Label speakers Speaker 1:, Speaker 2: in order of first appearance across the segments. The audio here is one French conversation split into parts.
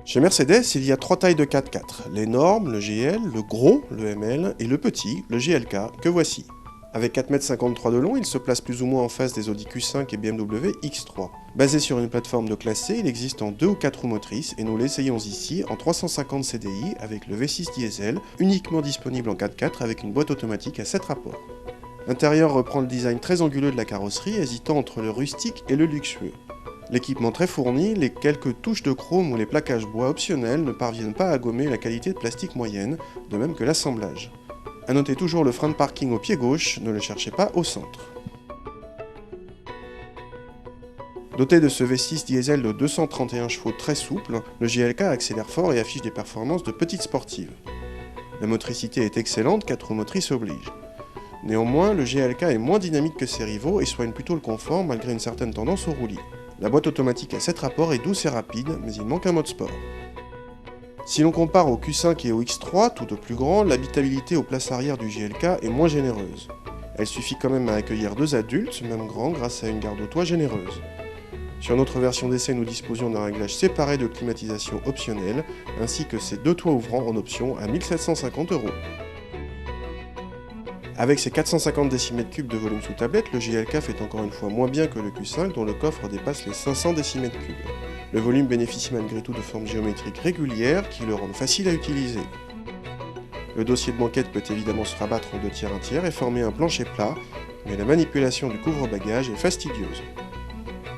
Speaker 1: Chez Mercedes, il y a 3 tailles de 4x4, l'énorme, le GL, le gros, le ML, et le petit, le GLK, que voici. Avec 4,53 m de long, il se place plus ou moins en face des Audi Q5 et BMW X3. Basé sur une plateforme de classe C, il existe en 2 ou 4 roues motrices et nous l'essayons ici en 350 CDI avec le V6 diesel, uniquement disponible en 4x4 avec une boîte automatique à 7 rapports. L'intérieur reprend le design très anguleux de la carrosserie, hésitant entre le rustique et le luxueux. L'équipement très fourni, les quelques touches de chrome ou les plaquages bois optionnels ne parviennent pas à gommer la qualité de plastique moyenne, de même que l'assemblage. A noter toujours le frein de parking au pied gauche, ne le cherchez pas au centre. Doté de ce V6 diesel de 231 chevaux très souple, le GLK accélère fort et affiche des performances de petite sportive. La motricité est excellente, 4 roues motrices oblige. Néanmoins, le GLK est moins dynamique que ses rivaux et soigne plutôt le confort malgré une certaine tendance au roulis. La boîte automatique à 7 rapports est douce et rapide, mais il manque un mode sport. Si l'on compare au Q5 et au X3, tout au plus grand, l'habitabilité aux places arrière du GLK est moins généreuse. Elle suffit quand même à accueillir 2 adultes, même grands, grâce à une garde au toit généreuse. Sur notre version d'essai, nous disposions d'un réglage séparé de climatisation optionnel, ainsi que ses 2 toits ouvrants en option à 1 750 €. Avec ses 450 décimètres cubes de volume sous tablette, le GLK fait encore une fois moins bien que le Q5 dont le coffre dépasse les 500 décimètres cubes. Le volume bénéficie malgré tout de formes géométriques régulières qui le rendent facile à utiliser. Le dossier de banquette peut évidemment se rabattre en 2 tiers 1 tiers et former un plancher plat, mais la manipulation du couvre-bagages est fastidieuse.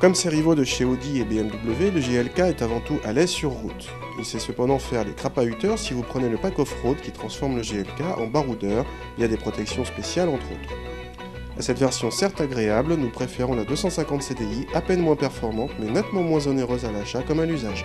Speaker 1: Comme ses rivaux de chez Audi et BMW, le GLK est avant tout à l'aise sur route. Il sait cependant faire les crapahuteurs si vous prenez le pack off-road qui transforme le GLK en baroudeur via des protections spéciales entre autres. À cette version certes agréable, nous préférons la 250 CDI, à peine moins performante mais nettement moins onéreuse à l'achat comme à l'usage.